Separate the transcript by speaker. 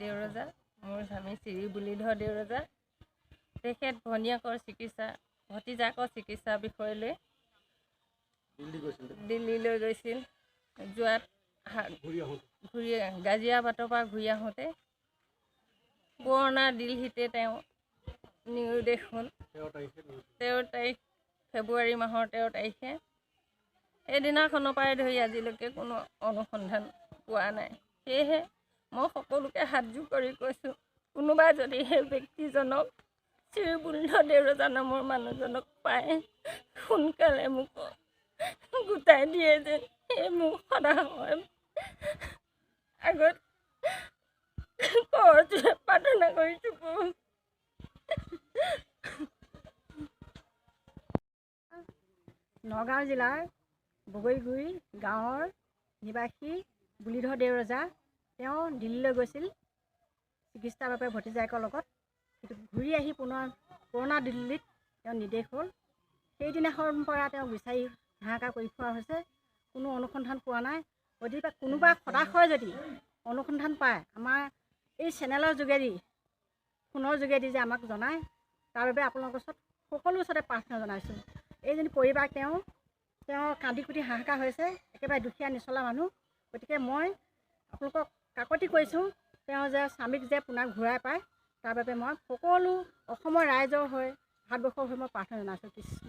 Speaker 1: দেউৰজা। মোৰ স্বামী শ্ৰী বুলিধৰ দেউৰজা। তেখেত ভনীয়েকৰ চিকিৎসা, ভতিজাকৰ চিকিৎসাৰ বিষয় লৈ দিল্লীলৈ গৈছিল। যোৱাত গাজিয়াবাদৰ পৰা ঘূৰি আহোঁতে পুৰণা দিল্লীতে তেওঁ নিৰুদ্দেশ হ'ল। 13 তাৰিখ ফেব্ৰুৱাৰী মাহৰ 13 তাৰিখে। সেইদিনাখনৰ পৰাই ধৰি আজিলৈকে কোনো অনুসন্ধান পোৱা নাই। সেয়েহে মই সকলোকে হাতযোৰ কৰি কৈছোঁ, কোনোবা যদি সেই ব্যক্তিজনক শ্ৰী বুলিধৰ দেউৰজা নামৰ মানুহজনক পায়, সোনকালে মোক গোটাই দিয়ে যেন সেই মোক সদায় আগত কৰজোৰে প্ৰাৰ্থনা কৰিছোঁ।
Speaker 2: নগাঁও জিলাৰ বগৰীগুৰি গাঁৱৰ নিবাসী বুলিধৰ দেউৰজা। তেওঁ দিল্লীলৈ গৈছিল চিকিৎসাৰ বাবে ভতিজাকৰ লগত। ঘূৰি আহি পুনৰ পুৰণা দিল্লীত তেওঁ নিৰ্দেশ হ'ল। সেইদিনাখনৰ পৰা তেওঁ বিচাৰি হাহাকাৰ কৰি ফুৰা হৈছে, কোনো অনুসন্ধান পোৱা নাই। গতিকে কোনোবা সদাশয় যদি অনুসন্ধান পায়, আমাৰ এই চেনেলৰ যোগেদি, ফোনৰ যোগেদি যে আমাক জনায়, তাৰ বাবে আপোনালোকৰ ওচৰত সকলো ওচৰতে প্ৰাৰ্থনা জনাইছোঁ। এইজনী পৰিবাৰ তেওঁ কান্দি কুটি হাহাকাৰ হৈছে, একেবাৰে দুখীয়া নিচলা মানুহ। গতিকে মই আপোনালোকক কাকতি কৰিছোঁ, তেওঁ যে স্বামীক যে পুনৰ ঘূৰাই পায়, তাৰ বাবে মই সকলো অসমৰ ৰাইজৰ হৈ, ভাৰতবৰ্ষৰ হৈ মই প্ৰাৰ্থনা জনাইছোঁ। কৃষ্ণ।